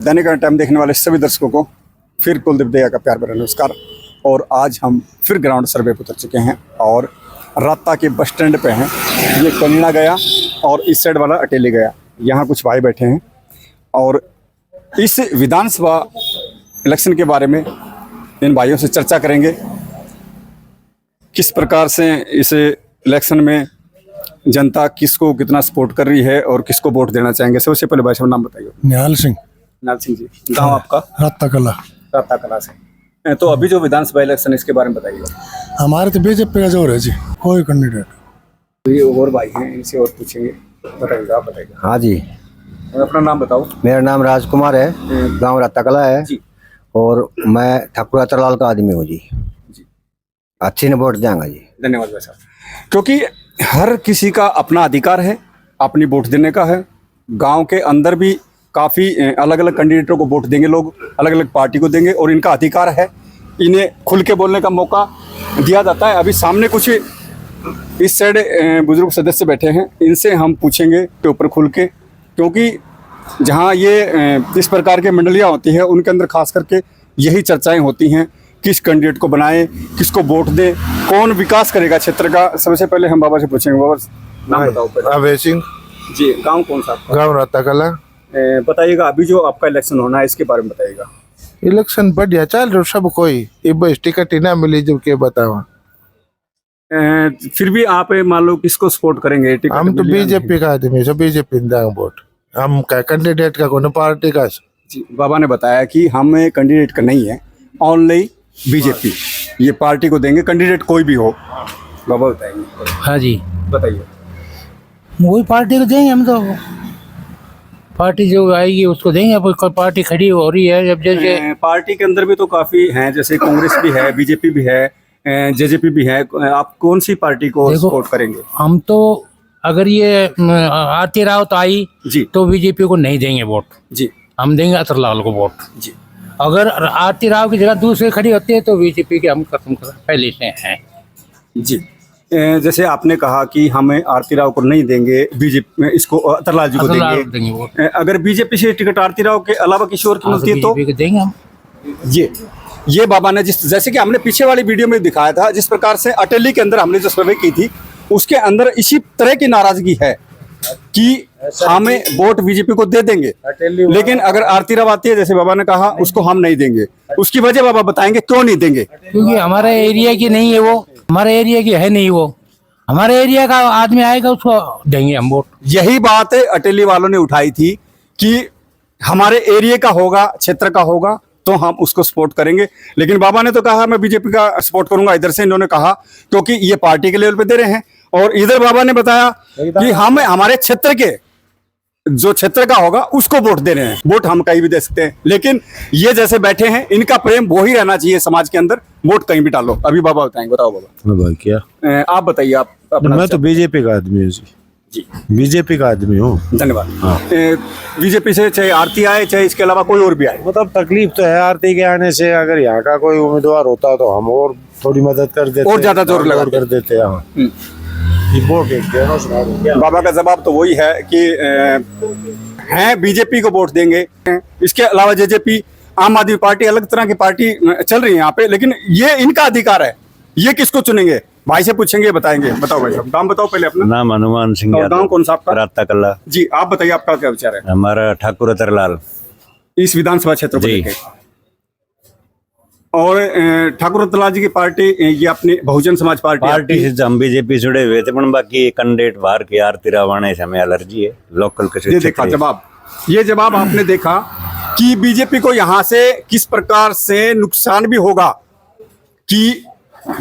दैनिक time देखने वाले सभी दर्शकों को फिर कुलदीप दया का प्यार भरा नमस्कार। और आज हम फिर ग्राउंड सर्वे पर उतर चुके हैं और राता के बस स्टैंड पे हैं। ये कनीना गया और इस साइड वाला अटेली गया। यहाँ कुछ भाई बैठे हैं और इस विधानसभा इलेक्शन के बारे में इन भाइयों से चर्चा करेंगे। किस प्रकार से इस इलेक्शन में जनता किसको कितना सपोर्ट कर रही है और किसको वोट देना चाहेंगे। सबसे पहले भाई साहब नाम बताइए। निहाल सिंह जी, गांव आपका? राता कला। राता कला से। तो अभी जो विधानसभा इलेक्शन इसके बारे में बताइए। हमारे तो बीजेपी का जोर है जी, कोई कैंडिडेट। ये और भाई हैं, इनसे और पूछेंगे। बताइएगा, आप बताइए। हाँ जी, अपना नाम बताओ। मेरा नाम राजकुमार है, गांव राता कला है जी। और मैं ठाकुर अतरलाल का आदमी हूँ जी। अच्छी ने वोट देंगे जी। धन्यवाद भाई साहब। क्योंकि हर किसी का अपना अधिकार है, अपनी वोट देने का है। गांव के अंदर भी काफ़ी अलग अलग कैंडिडेटों को वोट देंगे लोग, अलग अलग पार्टी को देंगे और इनका अधिकार है। इन्हें खुल के बोलने का मौका दिया जाता है। अभी सामने कुछ इस साइड बुजुर्ग सदस्य बैठे हैं, इनसे हम पूछेंगे के ऊपर खुल के, क्योंकि जहाँ ये इस प्रकार की मंडलियाँ होती हैं उनके अंदर खास करके यही चर्चाएं होती हैं। किस कैंडिडेट को बनाएं, किसको वोट दें, कौन विकास करेगा क्षेत्र का। सबसे पहले हम बाबा से पूछेंगे। बाबा नाम बताओ। अभय सिंह जी, गाँव कौन सा आपका? गाँव राता कला। बताइएगा, अभी जो आपका इलेक्शन होना है इसके बारे में बताइएगा। इलेक्शन बढ़िया चल रहा सब कोई, बस टिकट ही ना मिली जब के बतावा। फिर भी आप मान लो किसको सपोर्ट करेंगे? हम तो बीजेपी का आदमी सब, बीजेपी देंगे वोट। हम का कैंडिडेट का कोनो पार्टी का। जी, बाबा ने बताया कि हम कैंडिडेट का नहीं है, ऑनली बीजेपी, ये पार्टी को देंगे, कैंडिडेट कोई भी हो। बाबा बताएंगे। हाँ जी, बताइए। वही पार्टी को देंगे हम तो। पार्टी जो आएगी उसको देंगे। अब कोई पार्टी खड़ी हो रही है जब जैसे पार्टी के अंदर भी तो काफी हैं, जैसे कांग्रेस भी है, बीजेपी भी है, जेजेपी भी है। आप कौन सी पार्टी को सपोर्ट करेंगे? हम तो अगर ये आरती रावत आई जी तो बीजेपी को नहीं देंगे वोट जी। हम देंगे अतरलाल को वोट जी। अगर आरती राव की जगह दूसरे खड़ी होती है तो बीजेपी के हम खत्म कर पहले से हैं जी। जैसे आपने कहा कि हमें आरती राव को नहीं देंगे, बीजेपी इसको अतरलाल जी को देंगे वोट। अगर बीजेपी से टिकट आरती राव के अलावा किसी और की मिलती है तो देंगे हम। ये बाबा ने जैसे कि हमने पीछे वाली वीडियो में दिखाया था, जिस प्रकार से अटेली के अंदर हमने जो सर्वे की थी उसके अंदर इसी तरह की नाराजगी है कि हमें वोट बीजेपी को दे देंगे, लेकिन अगर आरती राव आती है जैसे बाबा ने कहा उसको हम नहीं देंगे। उसकी वजह बाबा बताएंगे क्यों नहीं देंगे। क्योंकि हमारे एरिया की नहीं है वो, हमारे एरिया की है नहीं वो। हमारे एरिया का आदमी आएगा उसको देंगे हम वोट। यही बात अटेली वालों ने उठाई थी कि हमारे एरिया का होगा, क्षेत्र का होगा तो हम उसको सपोर्ट करेंगे। लेकिन बाबा ने तो कहा मैं बीजेपी का सपोर्ट करूंगा। इधर से इन्होंने कहा क्योंकि ये पार्टी के लेवल पे दे रहे हैं, और इधर बाबा ने बताया कि हम हमारे क्षेत्र के जो क्षेत्र का होगा उसको वोट दे रहे हैं। वोट हम कहीं भी दे सकते हैं, लेकिन ये जैसे बैठे हैं इनका प्रेम वो ही रहना चाहिए समाज के अंदर। वोट कहीं भी डालो। अभी बाबा बताएंगे। बताओ बाबा। क्या आप बताइए। आप मैं तो बीजेपी का आदमी हूँ जी। बीजेपी का आदमी हूँ। धन्यवाद। बीजेपी से चाहे आरती आए चाहे इसके अलावा कोई और भी आए, मतलब तकलीफ तो है आरती के आने से। अगर यहाँ का कोई उम्मीदवार होता तो हम और थोड़ी मदद कर देते, और ज्यादा जोर लगा कर देते हैं। बाबा का जवाब तो वही है कि हैं बीजेपी को वोट देंगे। इसके अलावा जेजेपी, आम आदमी पार्टी, अलग तरह की पार्टी चल रही है यहाँ पे, लेकिन ये इनका अधिकार है, ये किसको चुनेंगे। भाई से पूछेंगे, बताएंगे। बताओ भाई साहब, नाम बताओ पहले अपना। नाम हनुमान सिंह। गाँव कौन सा आपका? राता कला जी। आप बताइए आपका क्या विचार है हमारा ठाकुर अतरलाल इस विधानसभा क्षेत्र को लेकर? और ठाकुर अतरलाल जी की पार्टी ये अपनी बहुजन समाज पार्टी से हम बीजेपी जुड़े हुए थे, पर बाकी कैंडिडेट बाहर के आरती राव आने से हमें एलर्जी है। लोकल के ये देखा जवाब, ये जवाब आपने देखा कि बीजेपी को यहाँ से किस प्रकार से नुकसान भी होगा कि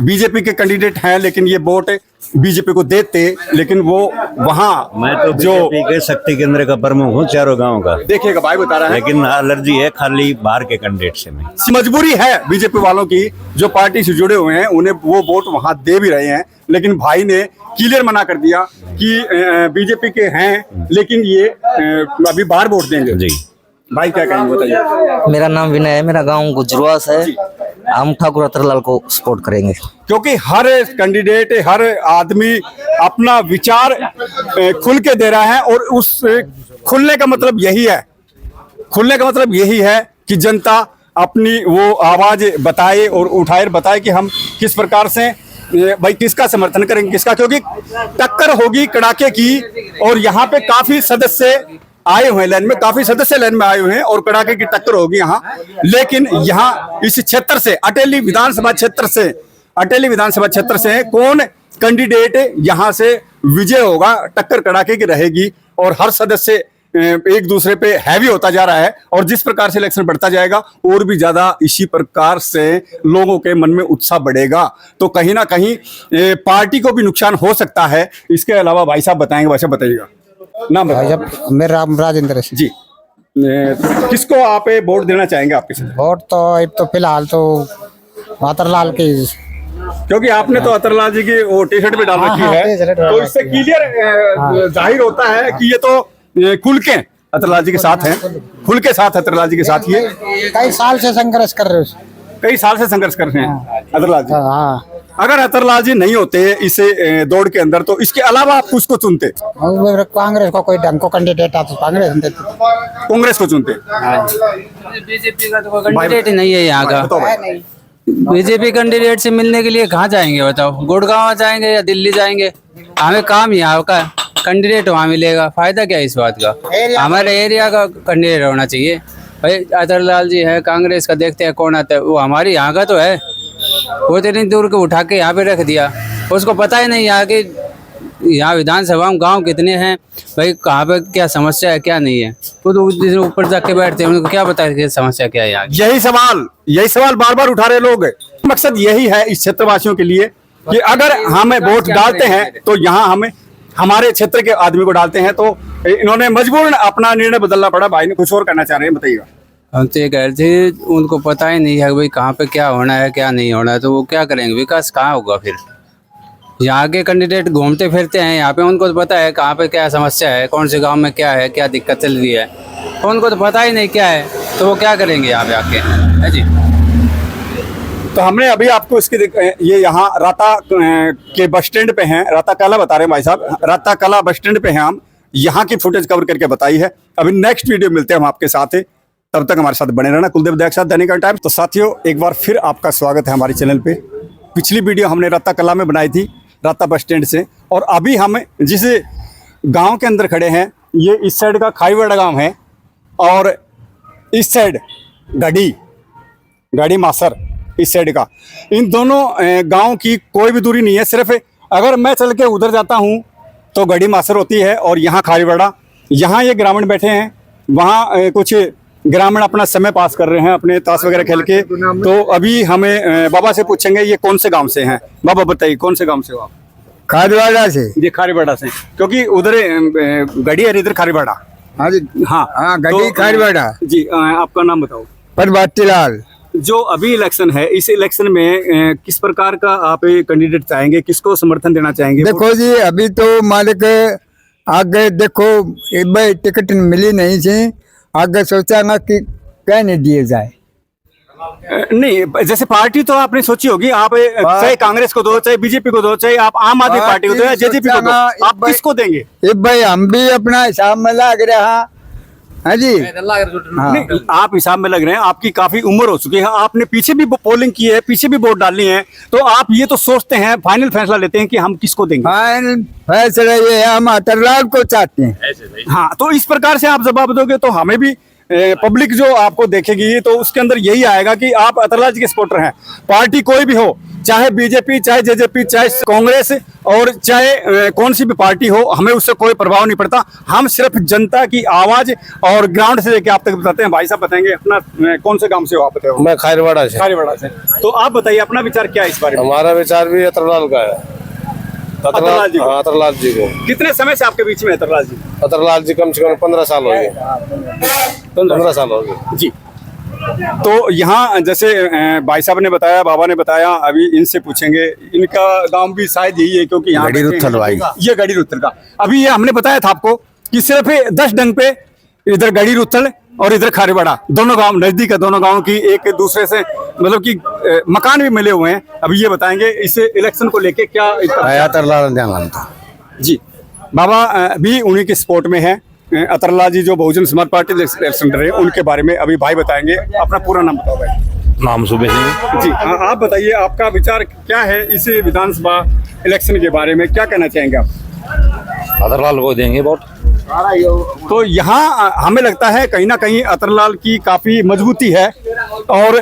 बीजेपी के कैंडिडेट हैं लेकिन ये वोट बीजेपी को देते, लेकिन वो वहाँ मैं तो जो के शक्ति केंद्र का प्रमुख हूँ चारों गांव का। देखिएगा भाई बता रहा है, लेकिन एलर्जी है खाली बाहर के कैंडिडेट से। में मजबूरी है बीजेपी वालों की, जो पार्टी से जुड़े हुए हैं उन्हें वो वोट वहाँ दे भी रहे हैं, लेकिन भाई ने क्लियर मना कर दिया कि बीजेपी के हैं लेकिन ये अभी बाहर वोट देंगे। जी भाई क्या कहेंगे बताइए। मेरा नाम विनय है, मेरा गांव गुजरवास है। हम ठाकुर अतरलाल को सपोर्ट करेंगे क्योंकि हर कैंडिडेट, हर आदमी अपना विचार खुल के दे रहा है और उस खुलने का मतलब यही है खुलने का मतलब यही है कि जनता अपनी वो आवाज बताए और उठाए बताए कि हम किस प्रकार से भाई किसका समर्थन करेंगे, किसका, क्योंकि टक्कर होगी कड़ाके की। और यहाँ पे काफी सदस्य आए हुए हैं लाइन में, काफी सदस्य लाइन में आए हुए हैं और कड़ाके की टक्कर होगी यहाँ। लेकिन यहाँ इस क्षेत्र से, अटेली विधानसभा क्षेत्र से कौन कैंडिडेट यहाँ से विजय होगा, टक्कर कड़ाके की रहेगी। और हर सदस्य एक दूसरे पे हैवी होता जा रहा है और जिस प्रकार से इलेक्शन बढ़ता जाएगा और भी ज्यादा इसी प्रकार से लोगों के मन में उत्साह बढ़ेगा। तो कहीं ना कहीं पार्टी को भी नुकसान हो सकता है। इसके अलावा भाई साहब बताएंगे, भाई साहब बताइएगा नाम बताइए। मेरा नाम राजेंद्र सिंह। जी, किसको आप वोट देना चाहेंगे आपके साथ? वोट तो अब तो फिलहाल तो अतरलाल के, क्योंकि आपने तो अतरलाल जी की वो टी शर्ट पे डाल रखी है, तो इससे क्लियर जाहिर होता है कि ये तो खुल के अतरलाल जी के साथ हैं, खुल के साथ अतरलाल जी के साथ ये कई साल से संघर्ष कर रहे हो। कई साल से संघर्ष कर रहे हैं अतरलाल जी। हाँ, अगर अतरलाल जी नहीं होते इस दौड़ के अंदर, तो इसके अलावा आप किसको चुनते? कांग्रेस को कोई ढंग को कैंडिडेट आता तो कांग्रेस देते, कांग्रेस को चुनते। बीजेपी का तो कोई कैंडिडेट ही नहीं है यहाँ का। बताओ भाई। बीजेपी कैंडिडेट से मिलने के लिए कहाँ जाएंगे बताओ? गुड़गांव जाएंगे या दिल्ली जाएंगे? हमें काम यहाँ का कैंडिडेट वहाँ मिलेगा, फायदा क्या है इस बात का? हमारे एरिया का कैंडिडेट होना चाहिए भाई। अतरलाल जी है कांग्रेस का, देखते हैं कौन आता है। वो हमारी यहाँ का तो है, वो इतनी दूर को उठा के यहाँ पे रख दिया, उसको पता ही नहीं यहाँ के, यहाँ विधानसभा में गांव कितने हैं भाई, कहाँ पे क्या समस्या है क्या नहीं है। खुद ऊपर जाके बैठते हैं, उनको क्या पता है कि समस्या क्या है यहाँ की। यही सवाल बार बार उठा रहे लोग। मकसद यही है इस क्षेत्रवासियों के लिए कि अगर हमें वोट डालते हैं तो यहाँ हमें हमारे क्षेत्र के आदमी को डालते हैं। तो इन्होंने मजबूरन अपना निर्णय बदलना पड़ा। भाई ने कुछ और करना चाह रहे हैं, बताइएगा। हम तो ये कह रहे थे, उनको पता ही नहीं है भाई कहाँ पे क्या होना है क्या नहीं होना है, तो वो क्या करेंगे? विकास कहाँ होगा फिर? यहाँ के कैंडिडेट घूमते फिरते हैं यहाँ पे, उनको तो पता है कहाँ पे क्या समस्या है, कौन से गांव में क्या है, क्या दिक्कत चल रही है, तो उनको तो पता ही नहीं क्या है, तो वो क्या करेंगे यहाँ पे आके, है जी। तो हमने अभी आपको इसके ये यहाँ राता के बस स्टैंड पे हैं, राता कला बता रहे हैं भाई साहब, राता कला बस स्टैंड पे हैं हम, यहाँ की फुटेज कवर करके बताई है। अभी नेक्स्ट वीडियो मिलते हैं हम आपके साथ, तब तक हमारे साथ बने रहना। कुलदीप दया के साथ दैनिक टाइम्स। तो साथियों, एक बार फिर आपका स्वागत है हमारे चैनल पे। पिछली वीडियो हमने राता कला में बनाई थी, राता बस स्टैंड से, और अभी हम जिस गांव के अंदर खड़े हैं, ये इस साइड का खाईवाड़ा गांव है और इस साइड गढ़ी मासर इस साइड का। इन दोनों गांव की कोई भी दूरी नहीं है, सिर्फ अगर मैं चल के उधर जाता हूं तो गढ़ी मासर होती है और यहाँ खारीवाड़ा। यहाँ ये ग्रामीण बैठे हैं, वहाँ कुछ ग्रामीण अपना समय पास कर रहे हैं अपने ताश वगैरह खेल के। तो अभी हमें बाबा से पूछेंगे ये कौन से गांव से हैं। बाबा बताइए कौन से गांव से हो आप? खारीवाड़ा से। जी, खारीवाड़ा से, क्योंकि उधर गढ़ी है, इधर खारीवाड़ा। हाँ जी, हाँ गढ़ी खारीवाड़ा। जी, आपका नाम बताओ? प्रभाती लाल। जो अभी इलेक्शन है, इस इलेक्शन में किस प्रकार का आप कैंडिडेट चाहेंगे, किसको समर्थन देना चाहेंगे? देखो जी, अभी तो मालिक आगे देखो, एक बार टिकट मिली नहीं थी, आगे सोचा ना कि कहने दिए जाए। नहीं, जैसे पार्टी तो आपने सोची होगी, आप चाहे कांग्रेस को दो, चाहे बीजेपी को दो, चाहे आप आम आदमी पार्टी को दो या जेजेपी को दो, आप किसको देंगे? भाई हम भी अपना हिसाब में लग रहा है जी। नहीं, आप हिसाब में लग रहे हैं, आपकी काफी उम्र हो चुकी है, आपने पीछे भी पोलिंग की है, पीछे भी वोट डालनी है, तो आप ये तो सोचते हैं, फाइनल फैसला लेते हैं कि हम किसको देंगे। फाइनल फैसला ये है, हम अतरलाल को चाहते हैं। हाँ, तो इस प्रकार से आप जवाब दोगे तो हमें भी पब्लिक जो आपको देखेगी तो उसके अंदर यही आएगा कि आप अतरलाल जी के सपोर्टर हैं। पार्टी कोई भी हो, चाहे बीजेपी, चाहे जेजेपी, चाहे कांग्रेस और चाहे कौन सी भी पार्टी हो, हमें उससे कोई प्रभाव नहीं पड़ता। हम सिर्फ जनता की आवाज और ग्राउंड से लेके आप तक बताते हैं। भाई साहब बताएंगे अपना कौन से गांव से हो आप? बताओ। मैं खारीवाड़ा से। खारीवाड़ा से। तो आप बताइए अपना विचार क्या है इस बारे में? हमारा विचार भी अतरलाल का है। अतरलाल जी को। हाँ, अतरलाल जी को। कितने समय से आपके बीच में अतरलाल जी? अतरलाल जी कम से कम 15 साल हो गए। 15 साल हो गए जी। तो यहाँ जैसे भाई साहब ने बताया, बाबा ने बताया, अभी इनसे पूछेंगे, इनका गांव भी शायद यही है, क्योंकि यहाँ गढ़ी रुत्थल भाई, ये गढ़ी रुत्थल का। अभी ये हमने बताया था आपको कि सिर्फ 10 डंग पे इधर गढ़ी रुत्थल और इधर खारीवाड़ा, दोनों गांव नजदीक है, दोनों गांव की एक दूसरे से मतलब कि मकान भी मिले हुए हैं। अभी ये बताएंगे इस इलेक्शन को लेके क्या अतरलाल जी। बाबा भी उन्हीं के सपोर्ट में है अतरलाल जी जो बहुजन समाज पार्टी इलेक्शन रहे उनके बारे में अभी भाई बताएंगे। अपना पूरा नाम बताओ भाई। नाम सुबह सिंह। जी आप बताइए, आपका विचार क्या है इस विधानसभा इलेक्शन के बारे में, क्या कहना चाहेंगे आप? अतरलाल को देंगे वोट। तो यहाँ हमें लगता है कहीं ना कहीं अतरलाल की काफी मजबूती है, और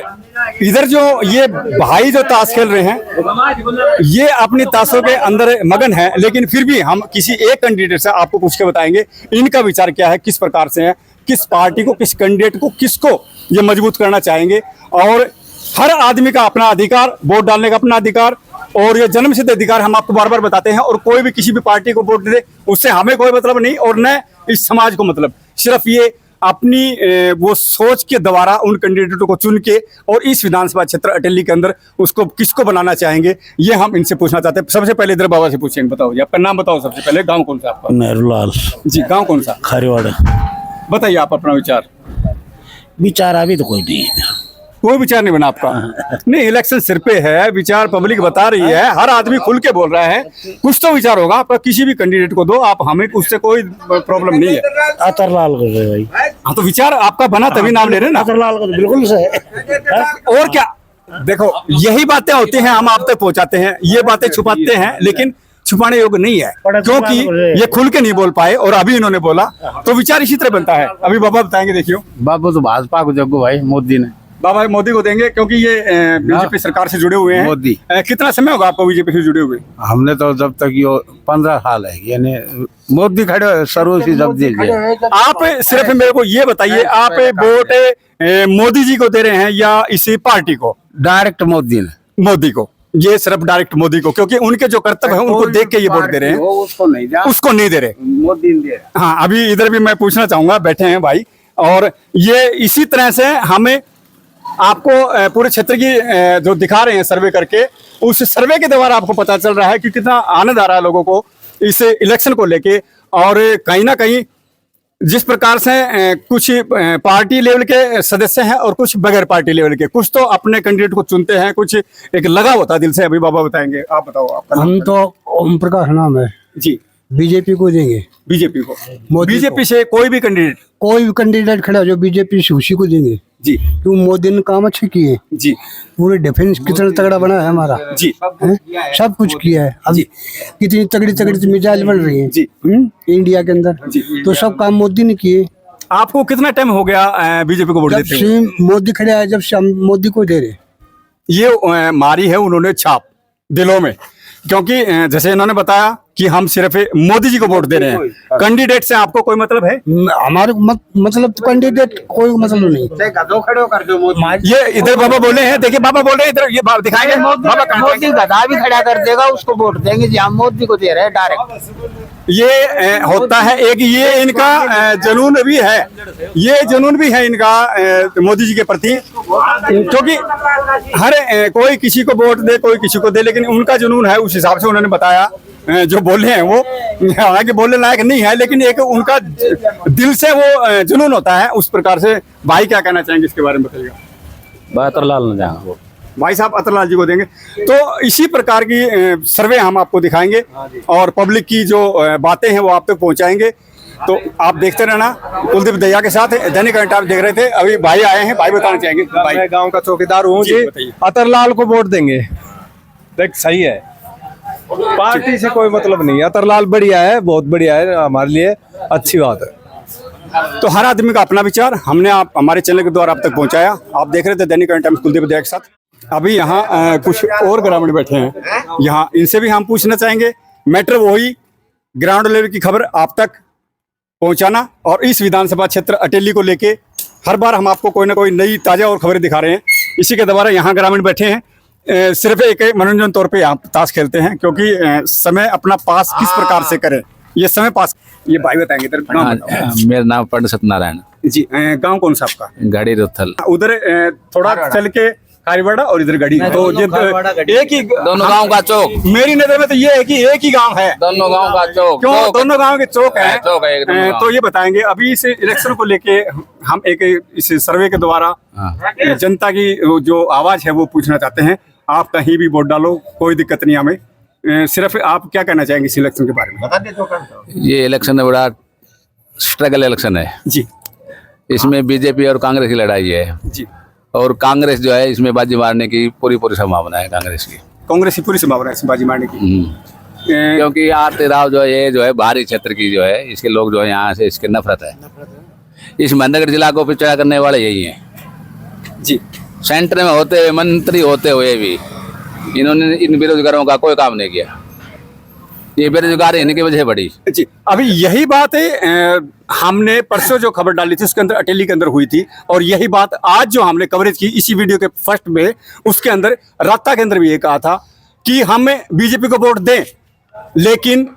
इधर जो ये भाई जो ताश खेल रहे हैं ये अपनी ताशों के अंदर मगन है, लेकिन फिर भी हम किसी एक कैंडिडेट से आपको पूछ के बताएंगे इनका विचार क्या है, किस प्रकार से है, किस पार्टी को, किस कैंडिडेट को, किसको ये मजबूत करना चाहेंगे। और हर आदमी का अपना अधिकार, वोट डालने का अपना अधिकार, और ये जन्मसिद्ध अधिकार हम आपको बार बार बताते हैं। और कोई भी किसी भी पार्टी को वोट दे उससे हमें कोई मतलब नहीं, और न इस समाज को मतलब, सिर्फ ये अपनी वो सोच के द्वारा उन कैंडिडेटों को चुन के और इस विधानसभा क्षेत्र अटेली के अंदर उसको किसको बनाना चाहेंगे ये हम इनसे पूछना चाहते हैं। सबसे पहले इधर बाबा से पूछेंगे, बताओ जी आपका नाम बताओ सबसे पहले, गांव कौन सा आपका? नेहरूलाल जी, गांव कौन सा? खारीवाड़ा। बताइए आप अपना विचार। विचार अभी तो कोई नहीं है। कोई विचार नहीं बना आपका? नहीं, इलेक्शन सिर पे है, विचार पब्लिक बता रही है, हर आदमी खुल के बोल रहा है, कुछ तो विचार होगा आपका। किसी भी कैंडिडेट को दो आप, हमें उससे कोई प्रॉब्लम नहीं है। अतरलाल को दे भाई। हाँ तो विचार आपका बना तभी नाम ले रहे हैं ना। अतरलाल को बिल्कुल सही। और क्या, देखो यही बातें होती हैं, हम आप तक पहुंचाते हैं, ये बातें छुपाते हैं लेकिन छुपाने योग्य नहीं है, क्योंकि ये खुल के नहीं बोल पाए और अभी इन्होंने बोला तो विचार इसी तरह बनता है। अभी बाबा बताएंगे, देखियो बाबू तो भाजपा को जगो भाई, मोदी ने। बाबा मोदी को देंगे क्योंकि ये बीजेपी सरकार से जुड़े हुए हैं। मोदी। कितना समय होगा आपको बीजेपी से जुड़े हुए? हमने तो जब तक ये 15 साल है, यानी मोदी खड़े शुरू से जब दे दिया। आप सिर्फ मेरे को ये बताइए, आप वोट मोदी जी को दे रहे हैं या इसी पार्टी को? डायरेक्ट मोदी ने। मोदी को, ये सिर्फ डायरेक्ट मोदी को, क्योंकि उनके जो कर्तव्य है उनको देख के ये वोट दे रहे हैं, उसको नहीं दे रहे, मोदी ने दे। हाँ अभी इधर भी मैं पूछना चाहूंगा, बैठे हैं भाई, और ये इसी तरह से हमें आपको पूरे क्षेत्र की जो दिखा रहे हैं सर्वे करके, उस सर्वे के द्वारा आपको पता चल रहा है कि कितना आनंद आ रहा है लोगों को इस इलेक्शन को लेके। और कहीं ना कहीं जिस प्रकार से कुछ पार्टी लेवल के सदस्य हैं और कुछ बगैर पार्टी लेवल के, कुछ तो अपने कैंडिडेट को चुनते हैं, कुछ एक लगाव होता है दिल से। अभी बाबा बताएंगे, आप बताओ आपका। हम तो ओम प्रकाश नाम है, जी बीजेपी को देंगे। बीजेपी को? मोदी बीजेपी से कोई भी कैंडिडेट? कोई भी कैंडिडेट खड़ा जो बीजेपी से उसी को देंगे जी। क्यों? मोदी ने काम अच्छे किए जी। पूरे डिफेंस कितना तगड़ा बना है हमारा जी। सब कुछ किया है। अब कितनी तगड़ी तगड़ी मिसाइल बन रही है जी। इंडिया के अंदर, तो सब काम मोदी ने किए। आपको कितना टाइम हो गया बीजेपी को वोट जब देते हुए? से मोदी खड़े आए, जब से हम मोदी को दे रहे। ये मारी है उन्होंने छाप दिलों में, क्योंकि जैसे इन्होंने बताया कि हम सिर्फ मोदी जी को वोट दे रहे हैं। कैंडिडेट से आपको कोई मतलब है? हमारे मतलब कैंडिडेट कोई मतलब नहीं। ये इधर बाबा बोले हैं, देखिए बाबा बोल रहे हैं इधर, ये दिखाएंगे बाबा। मोदी गधा भी खड़ा कर देगा, उसको वोट देंगे जी, हम मोदी को दे रहे हैं डायरेक्ट। ये होता है एक, ये इनका जुनून भी है, ये जुनून भी है इनका मोदी जी के प्रति, क्योंकि हर कोई किसी को वोट दे, कोई किसी को दे, लेकिन उनका जुनून है। उस हिसाब से उन्होंने बताया, जो बोले हैं वो हालांकि बोलने लायक नहीं है, लेकिन एक उनका दिल से वो जुनून होता है। उस प्रकार से भाई क्या कहना चाहेंगे इसके बारे में बताइएगा। अतरलाल ने जाएंगे। भाई साहब अतरलाल जी को देंगे। तो इसी प्रकार की सर्वे हम आपको दिखाएंगे और पब्लिक की जो बातें हैं वो आप तक पहुंचाएंगे। तो आप देखते रहना। कुलदीप दहिया के साथ दैनिक करंट आप देख रहे थे, अभी भाई आए हैं, भाई बताना चाहेंगे। भाई, मैं गांव का चौकीदार हूँ जी, जी। अतरलाल को वोट देंगे। देख सही है, पार्टी से कोई मतलब नहीं है। अतरलाल बढ़िया है, बहुत बढ़िया है, हमारे लिए अच्छी बात है। तो हर आदमी का अपना विचार हमने आप हमारे चैनल के द्वारा आप तक पहुंचाया। आप देख रहे थे दैनिक करंट टाइम्स कुलदीप दहिया के साथ। अभी यहाँ कुछ और ग्रामीण बैठे हैं, यहाँ इनसे भी हम पूछना चाहेंगे। मैटर वही, ग्राउंड लेवल की खबर आप तक पहुंचाना, और इस विधानसभा क्षेत्र अटेली को लेके हर बार हम आपको कोई ना कोई नई ताज़ा और खबरें दिखा रहे हैं। इसी के द्वारा यहाँ ग्रामीण बैठे हैं, सिर्फ एक मनोरंजन तौर पे यहाँ ताश खेलते हैं, क्योंकि समय अपना पास किस प्रकार से करें, ये समय पास। ये भाई बताएंगे इधर नाम बताओ। मेरा नाम पंडित सत्यनारायण जी। गांव कौन सा आपका? गाड़ी रथल। उधर थोड़ा चल के खारीवाड़ा और इधर गढ़ी, तो ये एक ही दोनों गांव का चौक। मेरी नजर में तो ये है कि एक ही गांव है, दोनों गांव का चौक। क्यों? दोनों गांव के चौक है। चौक है एकदम गांव। तो ये बताएंगे अभी इस इलेक्शन को लेके हम एक इस सर्वे के द्वारा जनता की जो आवाज है वो पूछना चाहते हैं। आप कहीं भी वोट डालो, कोई दिक्कत नहीं हमें। सिर्फ आप क्या कहना चाहेंगे इस इलेक्शन के बारे में? ये इलेक्शन बड़ा स्ट्रगल इलेक्शन है जी इसमें बीजेपी और कांग्रेस की लड़ाई है जी। और कांग्रेस जो है इसमें बाजी मारने की पूरी संभावना है कांग्रेस की। कांग्रेस की पूरी संभावना है इसमें बाजी मारने की। क्योंकि आरती राव जो है ये जो है बाहरी क्षेत्र की जो है इसके लोग जो है यहाँ से इसके नफरत है। इस महेंद्रगढ़ जिला को पिछड़ा करने वाले यही हैं जी। सेंटर में होते हुए मंत्री होते हुए भी इन्होंने इन बेरोजगारों का कोई काम नहीं किया। ये बेरोजगारी इनकी वजह बढ़ी। जी अभी यही बात है हमने परसों जो खबर डाली थी उसके अंदर अटेली के अंदर हुई थी, और यही बात आज जो हमने कवरेज की इसी वीडियो के फर्स्ट में उसके अंदर राता के अंदर भी ये कहा था कि हम बीजेपी को वोट दें, लेकिन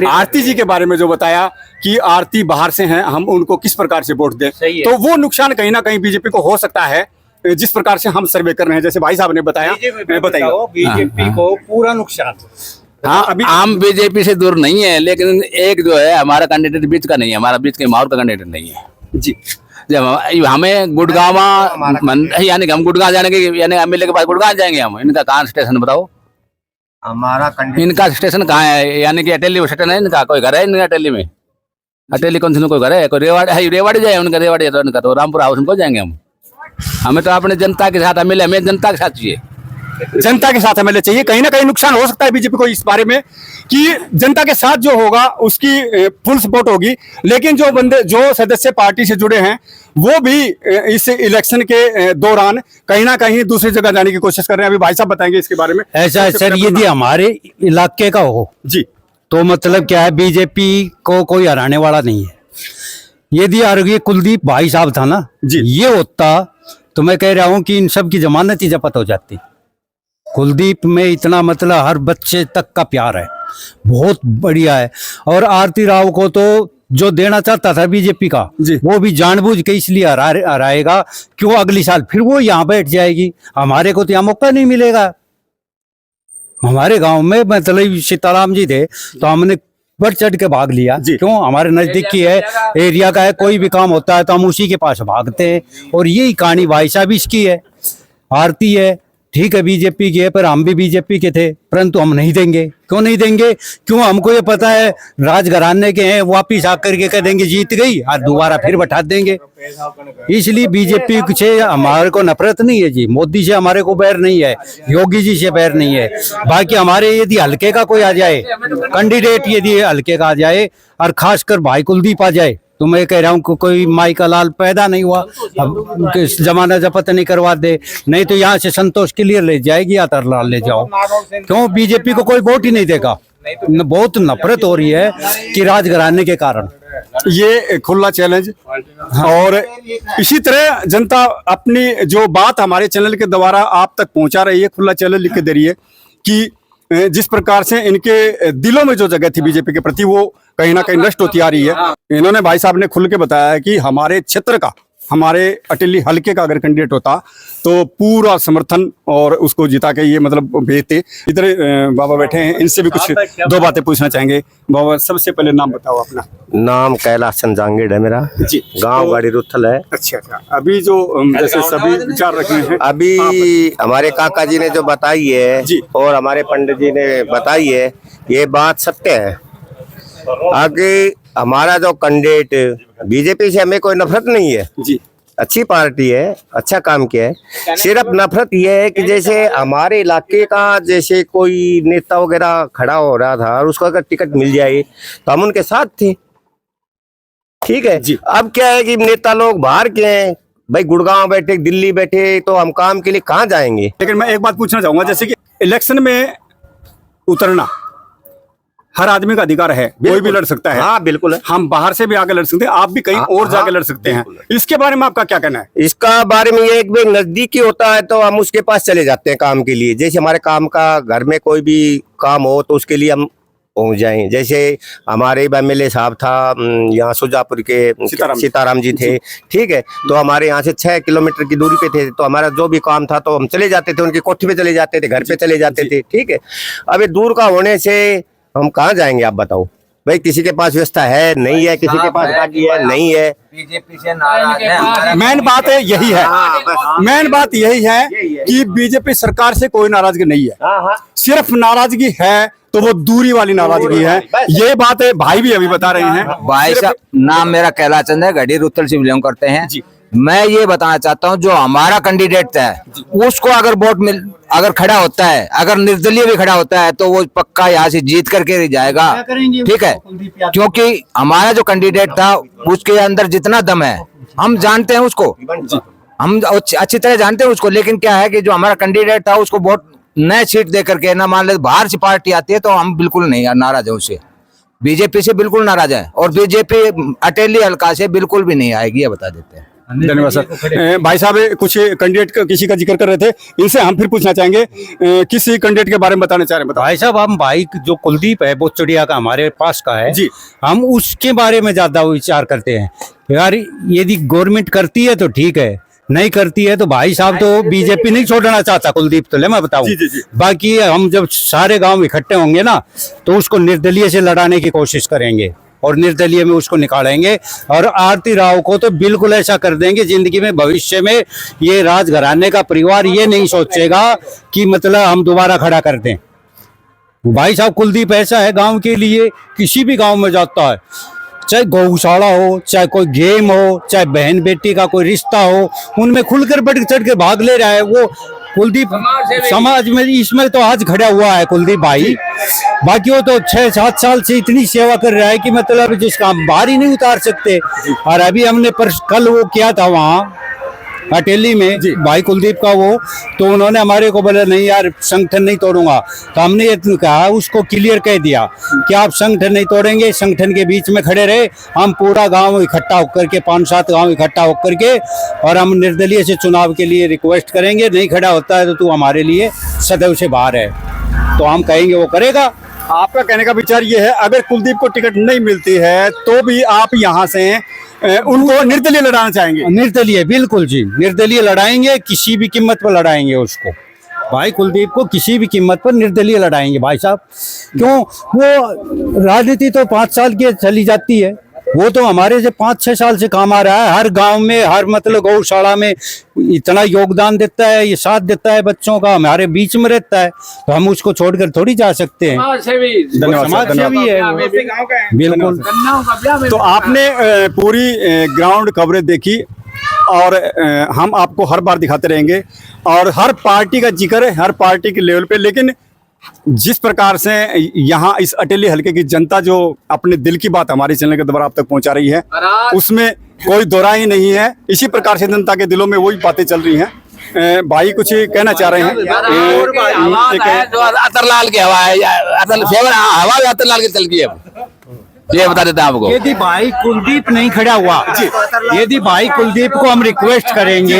आरती जी के बारे में जो बताया कि आरती बाहर से हैं, हम उनको किस प्रकार से वोट दें, तो वो नुकसान कहीं ना कहीं बीजेपी को हो सकता है जिस प्रकार से हम सर्वे कर रहे हैं। जैसे भाई साहब ने बताया, बताइए बीजेपी को पूरा नुकसान। हाँ अभी हम बीजेपी से दूर नहीं है, लेकिन एक जो है हमारा कैंडिडेट बीच का नहीं है, हमारा बीच के माहौल का कैंडिडेट नहीं है जी। जब हमें गुड़गांव यानी कि हम गुड़गांव जाने के यानी एमएलए के पास गुड़गांव जाएंगे हम। इनका कहाँ स्टेशन बताओ, हमारा इनका स्टेशन कहाँ है? यानी कि अटेली स्टेशन है इनका, कोई घर है इनका अटेली में? अटेली कौन सी कोई घर है? कोई रेवाड़ी जाए उनका, रेवाड़ी है तो उनका तो रामपुर हाउस उनको जाएंगे हम। हमें तो अपने जनता के साथ एमएलए, हमें जनता के साथ चाहिए, जनता के साथ एमएलए चाहिए। कहीं ना कहीं नुकसान हो सकता है बीजेपी को इस बारे में कि जनता के साथ जो होगा उसकी फुल सपोर्ट होगी, लेकिन जो सदस्य पार्टी से जुड़े हैं वो भी इस इलेक्शन के दौरान कहीं ना कहीं दूसरी जगह जाने की कोशिश कर रहे हैं। अभी भाई साहब बताएंगे इसके बारे में। ऐसा है सर, यदि हमारे इलाके का हो जी तो मतलब क्या है, बीजेपी को कोई हराने वाला नहीं है। यदि ये कुलदीप भाई साहब था ना जी, ये होता तो मैं कह रहा हूँ कि इन सब की जमानत ही जब्त हो जाती। कुलदीप में इतना मतलब हर बच्चे तक का प्यार है, बहुत बढ़िया है। और आरती राव को तो जो देना चाहता था बीजेपी का वो भी जानबूझ के इसलिए हराएगा क्यों, अगली साल फिर वो यहाँ बैठ जाएगी। हमारे को तो यहाँ मौका नहीं मिलेगा। हमारे गांव में मतलब सीताराम जी थे तो हमने बढ़ चढ़ के भाग लिया, क्यों, हमारे नजदीक की है, एरिया का है, कोई भी काम होता है तो हम उसी के पास भागते हैं। और यही कहानी भाई साहब इसकी है। आरती है ठीक है बीजेपी की है, पर हम भी बीजेपी के थे, परंतु हम नहीं देंगे। क्यों नहीं देंगे? क्यों, हमको ये पता है राजघराने के हैं, वापिस आकर के कह देंगे जीत गई और दोबारा फिर बैठा देंगे। इसलिए बीजेपी से हमारे को नफरत नहीं है जी, मोदी से हमारे को बैर नहीं है, योगी जी से बैर नहीं है। बाकी हमारे यदि हल्के का कोई आ जाए कैंडिडेट, यदि हल्के का आ जाए और खासकर भाई कुलदीप आ जाए तो मैं कह रहा हूँ कोई माई का लाल पैदा नहीं हुआ, अब जमाना जपत नहीं करवा दे, नहीं तो यहाँ से संतोष के लिए ले जाएगी या तरलाल ले जाओ। क्यों, बीजेपी को कोई वोट ही नहीं देगा। बहुत नफरत हो रही है कि राजघराने के कारण। ये खुला चैलेंज। और इसी तरह जनता अपनी जो बात हमारे चैनल के द्वारा आप तक पहुंचा रही है, खुला चैलेंज लिख के दे रही है कि जिस प्रकार से इनके दिलों में जो जगह थी बीजेपी के प्रति वो कहीं ना कहीं नष्ट होती आ रही है। इन्होंने भाई साहब ने खुल के बताया है कि हमारे क्षेत्र का, हमारे अटेली हल्के का अगर कैंडिडेट होता तो पूरा समर्थन और उसको जिता के ये मतलब भेजते। इधर बाबा बैठे हैं, इनसे भी कुछ दो बातें पूछना चाहेंगे। बाबा सबसे पहले नाम बताओ अपना। नाम कैलाश चंद जांगीड़ है मेरा जी, गांव गाड़ी रुथल है। अच्छा अच्छा। अभी जो जैसे सभी विचार रखे हैं, अभी हमारे काका जी ने जो बताई है जी, और हमारे पंडित जी ने बताई है, ये बात सत्य है। आगे हमारा जो कैंडिडेट, बीजेपी से हमें कोई नफरत नहीं है जी, अच्छी पार्टी है, अच्छा काम किया है। सिर्फ नफरत यह है कि जैसे हमारे इलाके का जैसे कोई नेता वगैरह खड़ा हो रहा था और उसको अगर टिकट मिल जाए तो हम उनके साथ थे, ठीक है जी। अब क्या है कि नेता लोग बाहर के हैं, भाई गुड़गांव बैठे, दिल्ली बैठे, तो हम काम के लिए कहाँ जाएंगे। लेकिन मैं एक बात पूछना चाहूंगा, जैसे कि इलेक्शन में उतरना हर आदमी का अधिकार है, कोई भी लड़ सकता है। हाँ बिल्कुल है। हम बाहर से भी आके लड़ सकते हैं, आप भी कहीं और जाके लड़ सकते हैं। इसके बारे में आपका क्या कहना है? इसका बारे में ये एक भी नजदीकी होता है तो हम उसके पास चले जाते हैं काम के लिए। जैसे हमारे काम का घर में कोई भी काम हो तो उसके लिए हम पहुंच जाएं। जैसे हमारे एमएलए साहब था यहाँ सुजापुर के सीताराम जी थे, ठीक है, तो हमारे यहाँ से 6 किलोमीटर की दूरी पे थे, तो हमारा जो भी काम था तो हम चले जाते थे, उनकी कोठी पे चले जाते थे, घर पे चले जाते थे, ठीक है। अब ये दूर का होने से हम कहाँ जाएंगे आप बताओ। भाई किसी के पास व्यवस्था है नहीं है, किसी के पास गाड़ी है नहीं है, बीजेपी से नाराज है। मेन बात है यही है, मेन बात यही है कि बीजेपी सरकार से कोई नाराजगी नहीं है। सिर्फ नाराजगी है तो वो दूरी वाली नाराजगी है। ये बात है भाई भी अभी बता रहे हैं। भाई साहब, नाम मेरा कैला चंद है, गढ़ी रुतल से बिलोंग करते हैं। मैं ये बताना चाहता हूँ, जो हमारा कैंडिडेट है उसको अगर अगर खड़ा होता है, अगर निर्दलीय भी खड़ा होता है, तो वो पक्का यहाँ से जीत करके ही जाएगा। ठीक है, क्योंकि हमारा जो कैंडिडेट था उसके अंदर जितना दम है हम जानते हैं उसको, हम अच्छी तरह जानते हैं उसको। लेकिन क्या है कि जो हमारा कैंडिडेट था उसको वोट नए सीट दे करके ना, मान ले बाहर से पार्टी आती है तो हम बिल्कुल नहीं नाराज है उससे, बीजेपी से बिल्कुल नाराज है, और बीजेपी अटेली हल्का से बिल्कुल भी नहीं आएगी, ये बता देते हैं। धन्यवाद सर। भाई साहब कुछ कैंडिडेट किसी का जिक्र कर रहे थे, इनसे हम फिर पूछना चाहेंगे किस कैंडिडेट के बारे में बताना चाह रहे हैं। भाई साहब, हम भाई जो कुलदीप है वो चिड़िया का हमारे पास का है जी, हम उसके बारे में ज्यादा विचार करते हैं। यार यदि गवर्नमेंट करती है तो ठीक है, नहीं करती है तो भाई साहब तो बीजेपी नहीं छोड़ना चाहता कुलदीप, तो ले मैं बताऊं। बाकी हम जब सारे गांव इकट्ठे होंगे ना तो उसको निर्दलीय से लड़ाने की कोशिश करेंगे और निर्दलीय में उसको निकालेंगे, और आरती राव को तो बिल्कुल ऐसा कर देंगे जिंदगी में, भविष्य में ये राजघराने का परिवार ये नहीं सोचेगा कि मतलब हम दोबारा खड़ा कर दें। भाई साहब कुलदीप ऐसा है, गांव के लिए किसी भी गांव में जाता है, चाहे गौशाला हो, चाहे कोई गेम हो, चाहे बहन बेटी का कोई रिश्ता हो, उनमें खुलकर बढ़ चढ़ के भाग ले रहा है वो कुलदीप। समाज में इसमें तो आज खड़ा हुआ है कुलदीप भाई। बाकी वो तो 6-7 साल से इतनी सेवा कर रहा है कि मतलब जिसका हम बाहर ही नहीं उतार सकते। और अभी हमने कल वो किया था वहाँ अटेली में भाई कुलदीप का वो, तो उन्होंने हमारे को बोला नहीं यार संगठन नहीं तोड़ूंगा, तो हमने ये कहा उसको क्लियर कह दिया कि आप संगठन नहीं तोड़ेंगे, संगठन के बीच में खड़े रहे, हम पूरा गांव इकट्ठा होकर के 5-7 गांव इकट्ठा होकर के और हम निर्दलीय से चुनाव के लिए रिक्वेस्ट करेंगे, नहीं खड़ा होता है तो तू हमारे लिए सदैव से बाहर है, तो हम कहेंगे वो करेगा। आपका कहने का विचार ये है अगर कुलदीप को टिकट नहीं मिलती है तो भी आप यहाँ से उनको निर्दलीय लड़ाना चाहेंगे? निर्दलीय, बिल्कुल जी, निर्दलीय लड़ाएंगे, किसी भी कीमत पर लड़ाएंगे उसको, भाई कुलदीप को किसी भी कीमत पर निर्दलीय लड़ाएंगे भाई साहब। क्यों, वो राजनीति तो 5 साल की चली जाती है, वो तो हमारे से 5-6 साल से काम आ रहा है, हर गांव में, हर मतलब गौशाला में इतना योगदान देता है, ये साथ देता है बच्चों का, हमारे बीच में रहता है, तो हम उसको छोड़कर थोड़ी जा सकते हैं। धन्यवाद, समाज सेवी है वो, बिल्कुल। तो आपने पूरी ग्राउंड कवरेज देखी और हम आपको हर बार दिखाते रहेंगे और हर पार्टी का जिक्र है, हर पार्टी के लेवल पे, लेकिन जिस प्रकार से यहाँ इस अटेली हल्के की जनता जो अपने दिल की बात हमारे चैनल के द्वारा आप तक पहुँचा रही है उसमें कोई दोरा ही नहीं है। इसी प्रकार से जनता के दिलों में वही बातें चल रही हैं। भाई कुछ कहना चाह रहे हैं? अतरलाल की हवा है, हवा भी अतरलाल की चल गई है, ये बता देते हैं आपको। यदि भाई कुलदीप नहीं खड़ा हुआ, यदि भाई कुलदीप को हम रिक्वेस्ट करेंगे,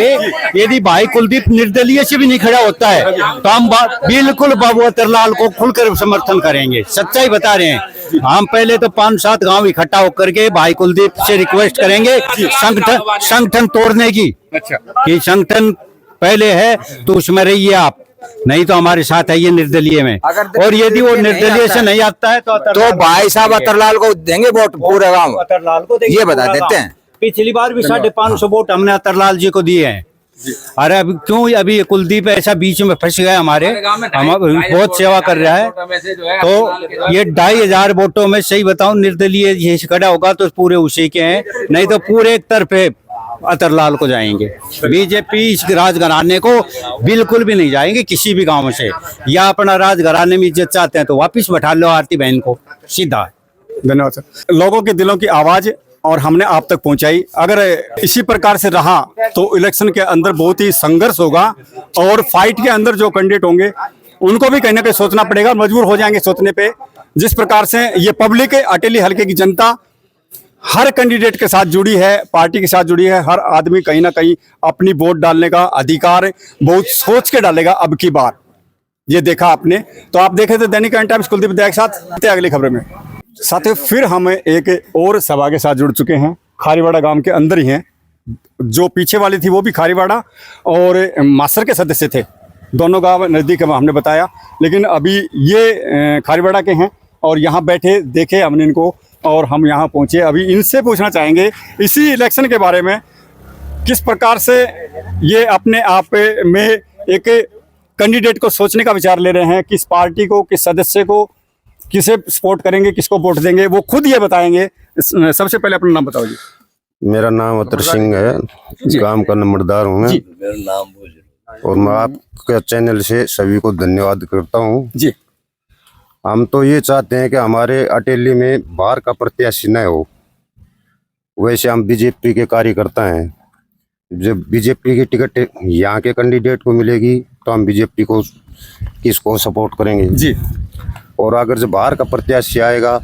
यदि भाई कुलदीप निर्दलीय से भी नहीं खड़ा होता है तो हम बिल्कुल बाबू अतरलाल को खुलकर समर्थन करेंगे, सच्चाई बता रहे हैं। हम पहले तो 5-7 गांव इकट्ठा होकर के भाई कुलदीप से रिक्वेस्ट करेंगे संगठन तोड़ने की, कि संगठन पहले है तो उसमें रहिए आप, नहीं तो हमारे साथ है ये निर्दलीय में, और यदि वो निर्दलीय से नहीं आता है तो भाई साहब अतरलाल को देंगे वोट, पूरे गांव अतरलाल को देंगे, ये बता देते हैं। पिछली बार भी 550 वोट हमने अतरलाल जी को दिए हैं। अरे अब क्यों अभी कुलदीप ऐसा बीच में फंस गया, हमारे हम बहुत सेवा कर रहा है, तो ये 2500 वोटों में सही बताऊं निर्दलीय ये खड़ा होगा तो पूरे उसी के हैं, नहीं तो पूरे एक तरफे अतरलाल को जाएंगे। बीजेपी इस राजघराने को बिल्कुल भी नहीं जाएंगे किसी भी गांव से, या अपना राजघराने में इज्जत चाहते हैं तो वापस बैठा लो आरती बहन को, सीधा है। धन्यवाद सर। लोगों के दिलों की आवाज और हमने आप तक पहुंचाई। अगर इसी प्रकार से रहा तो इलेक्शन के अंदर बहुत ही संघर्ष होगा और फाइट के अंदर जो कैंडिडेट होंगे उनको भी कहीं ना कहीं सोचना पड़ेगा, मजबूर हो जाएंगे सोचने पे। जिस प्रकार से ये पब्लिक है, अटेली हल्के की जनता हर कैंडिडेट के साथ जुड़ी है, पार्टी के साथ जुड़ी है, हर आदमी कहीं ना कहीं अपनी वोट डालने का अधिकार बहुत सोच के डालेगा अब की बार, ये देखा आपने। तो आप देखे थे दैनिक इंडिया टाइम्स, कुलदीप दया के साथ अगली खबरें में। साथियों फिर हम एक और सभा के साथ जुड़ चुके हैं, खारीवाड़ा गांव के अंदर ही हैं। जो पीछे वाली थी वो भी खारीवाड़ा और मासर के सदस्य थे, दोनों गांव नज़दीक हमने बताया, लेकिन अभी ये खारीवाड़ा के हैं और यहाँ बैठे देखे हमने इनको और हम यहाँ पहुँचे। अभी इनसे पूछना चाहेंगे इसी इलेक्शन के बारे में, किस प्रकार से ये अपने आप में एक कैंडिडेट को सोचने का विचार ले रहे हैं, किस पार्टी को, किस सदस्य को किसे सपोर्ट करेंगे, किसको वोट देंगे, वो खुद ये बताएंगे। सबसे पहले अपना नाम बताओ जी। मेरा नाम अतर सिंह है, काम का नंबरदार हूँ मैं, और मैं आपके चैनल से सभी को धन्यवाद करता हूँ जी। हम तो ये चाहते हैं कि हमारे अटेली में बाहर का प्रत्याशी न हो। वैसे हम बीजेपी के कार्यकर्ता हैं, जब बीजेपी की टिकट यहाँ के कैंडिडेट को मिलेगी तो हम बीजेपी को किसको सपोर्ट करेंगे जी। और अगर जब बाहर का प्रत्याशी आएगा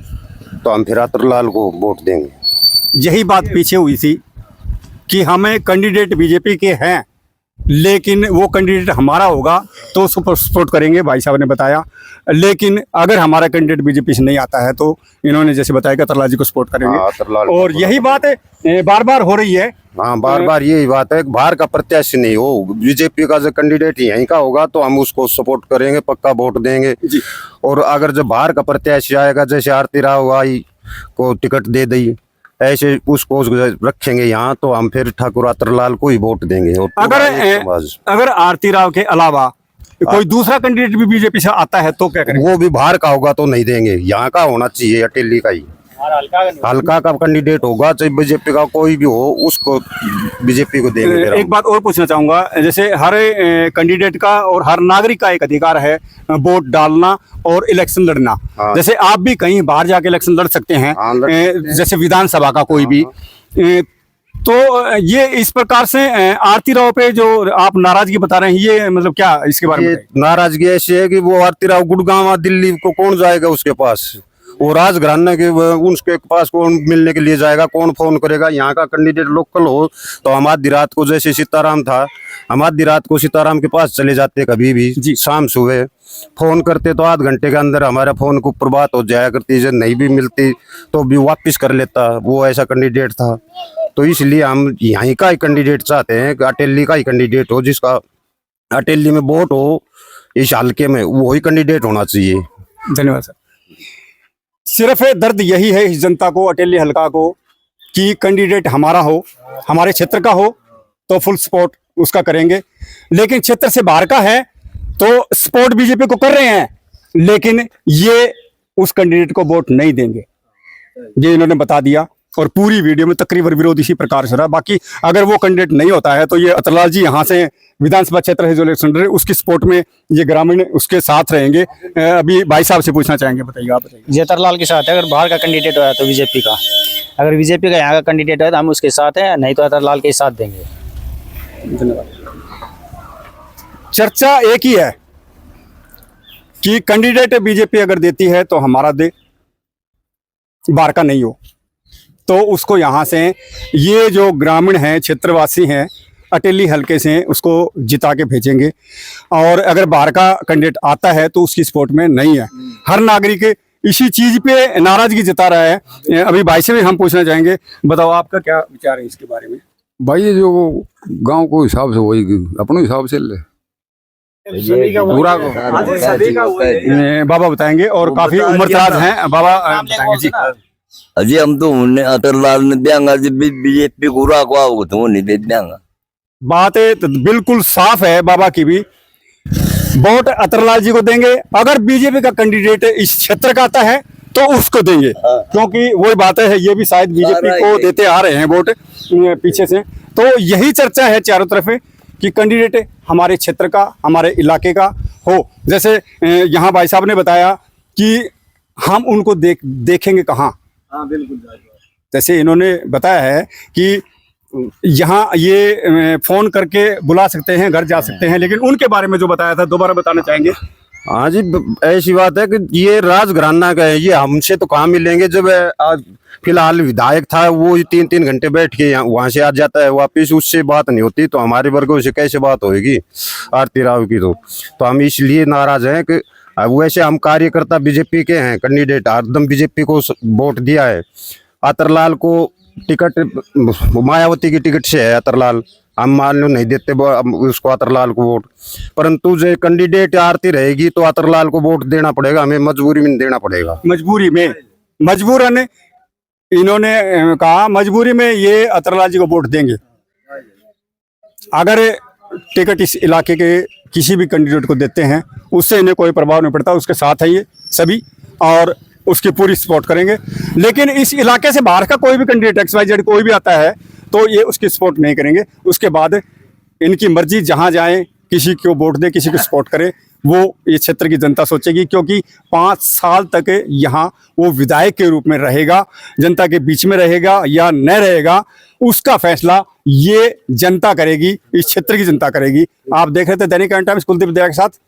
तो हम फिर अतरलाल को वोट देंगे। यही बात पीछे हुई थी कि हमें कैंडिडेट बीजेपी के हैं, लेकिन वो कैंडिडेट हमारा होगा तो उसको सपोर्ट करेंगे, भाई साहब ने बताया। लेकिन अगर हमारा कैंडिडेट बीजेपी से नहीं आता है तो इन्होंने जैसे बताया कि अतरलाल जी को सपोर्ट करेंगे। और यही बात बार बार हो रही है। हाँ, बार बार यही बात है, बाहर का प्रत्याशी नहीं हो, बीजेपी का जो कैंडिडेट यहीं का होगा तो हम उसको सपोर्ट करेंगे, पक्का वोट देंगे जी। और अगर जब बाहर का प्रत्याशी आएगा, जैसे आरती राव आई को टिकट दे दी, ऐसे उसको रखेंगे यहाँ, तो हम फिर ठाकुर अतरलाल को ही वोट देंगे। और अगर आरती राव के अलावा कोई दूसरा कैंडिडेट भी बीजेपी से आता है तो क्या करेंगे? वो भी बाहर का होगा तो नहीं देंगे, यहाँ का होना चाहिए, अटेली का ही। हल्का का कैंडिडेट होगा, चाहे बीजेपी का कोई भी हो, उसको बीजेपी को देंगे। एक बात और पूछना चाहूंगा, जैसे हर कैंडिडेट का और हर नागरिक का एक अधिकार है वोट डालना और इलेक्शन लड़ना। जैसे आप भी कहीं बाहर जाके इलेक्शन लड़ सकते हैं, जैसे विधानसभा का कोई भी। तो ये इस प्रकार से आरती राव पे जो आप नाराजगी बता रहे हैं, ये मतलब क्या इसके बारे में? नाराजगी ऐसी है कि वो आरती राव गुड़गांव दिल्ली को कौन जाएगा उसके पास, वो राजघराना के उनके पास कौन मिलने के लिए जाएगा, कौन फोन करेगा? यहाँ का कैंडिडेट लोकल हो तो हम आधी रात को, जैसे सीताराम था, हम आधी रात को सीताराम के पास चले जाते कभी भी जी। शाम सुबह फोन करते तो आध घंटे के अंदर हमारा फोन को प्रभात हो जाया करती, जब नहीं भी मिलती तो भी वापस कर लेता, वो ऐसा कैंडिडेट था। तो इसलिए हम यहीं का ही कैंडिडेट चाहते हैं, अटेली का ही कैंडिडेट हो, जिसका अटेली में वोट हो, इस हल्के में वही कैंडिडेट होना चाहिए। धन्यवाद सर। सिर्फ दर्द यही है इस जनता को, अटेली हल्का को, कि कैंडिडेट हमारा हो, हमारे क्षेत्र का हो तो फुल सपोर्ट उसका करेंगे, लेकिन क्षेत्र से बाहर का है तो सपोर्ट बीजेपी को कर रहे हैं, लेकिन ये उस कैंडिडेट को वोट नहीं देंगे, ये इन्होंने बता दिया। और पूरी वीडियो में तकरीबन विरोध इसी प्रकार से रहा। बाकी अगर वो कैंडिडेट नहीं होता है तो ये अतरलाल जी यहाँ से विधानसभा क्षेत्र है जो इलेक्शन लड़ रहे, उसकी सपोर्ट में ये ग्रामीण उसके साथ रहेंगे। अभी भाई साहब से पूछना चाहेंगे, बताइए आप। बताइए जी, अतरलाल के साथ है। अगर बाहर का कैंडिडेट होया तो बीजेपी का, अगर बीजेपी का यहाँ का कैंडिडेट है तो हम उसके साथ हैं, नहीं तो अतरलाल के साथ देंगे। धन्यवाद। चर्चा एक ही है कि कैंडिडेट बीजेपी अगर देती है तो हमारा दे, बाहर का नहीं हो तो उसको यहाँ से ये जो ग्रामीण हैं, क्षेत्रवासी हैं, अटेली हल्के से उसको जिता के भेजेंगे। और अगर बाहर का कैंडिडेट आता है तो उसकी सपोर्ट में नहीं है। हर नागरिक इसी चीज पे नाराजगी जता रहा है। अभी भाई से भी हम पूछना चाहेंगे, बताओ आपका क्या विचार है इसके बारे में? भाई ये जो गांव को हिसाब से वही अपने हिसाब से ले पूरा बाबा बताएंगे, और काफी उम्रदराज हैं बाबा बताएंगे जी। अजी हम तो अतरलाल ने देंगे, बीजेपी पूरा को तो नहीं दे देंगे। बात तो बिल्कुल साफ है बाबा की भी, वोट अतरलाल जी को देंगे। अगर बीजेपी का कैंडिडेट इस क्षेत्र का आता है तो उसको देंगे, क्योंकि वही बात है, ये भी शायद बीजेपी को देते आ रहे हैं वोट पीछे से। तो यही चर्चा है चारों तरफ कि कैंडिडेट हमारे क्षेत्र का, हमारे इलाके का हो। जैसे यहाँ भाई साहब ने बताया कि हम उनको देखेंगे कहाँ। हाँ बिल्कुल। जैसे इन्होंने बताया है कि यहाँ ये फोन करके बुला सकते हैं, घर जा सकते हैं, लेकिन उनके बारे में जो बताया था दोबारा बताना चाहेंगे? हाँ जी, ऐसी बात है कि ये राजघराना का है, ये हमसे तो कहाँ मिलेंगे। जब आज फिलहाल विधायक था, वो 3-3 घंटे बैठ के वहां से आ जाता है वापिस, उससे बात नहीं होती, तो हमारे वर्गों से कैसे बात होगी आरती राव की? तो हम इसलिए नाराज हैं कि वैसे हम कार्यकर्ता बीजेपी के हैं, कैंडिडेट हरदम बीजेपी को वोट दिया है। अतरलाल को टिकट मायावती की टिकट से है अतरलाल, हम मान लो नहीं देते उसको अतरलाल को वोट, परंतु जो कैंडिडेट आरती रहेगी तो अतरलाल को वोट देना पड़ेगा, हमें मजबूरी में देना पड़ेगा। मजबूरी में, मजबूरन इन्होंने कहा मजबूरी में ये अतरलाल जी को वोट देंगे। अगर टिकट इस इलाके के किसी भी कैंडिडेट को देते हैं उससे इन्हें कोई प्रभाव नहीं पड़ता, उसके साथ है ये सभी। और उसकी पूरी सपोर्ट करेंगे। लेकिन इस इलाके से बाहर का कोई भी कैंडिडेट XYZ कोई भी आता है तो ये उसकी सपोर्ट नहीं करेंगे। उसके बाद इनकी मर्जी, जहां जाएं, किसी को वोट दे, किसी को सपोर्ट करे, वो ये क्षेत्र की जनता सोचेगी। क्योंकि 5 साल तक यहाँ वो विधायक के रूप में रहेगा, जनता के बीच में रहेगा या न रहेगा, उसका फैसला ये जनता करेगी, इस क्षेत्र की जनता करेगी। आप देख रहे थे दैनिक टाइम्स कुलदीप दया के साथ।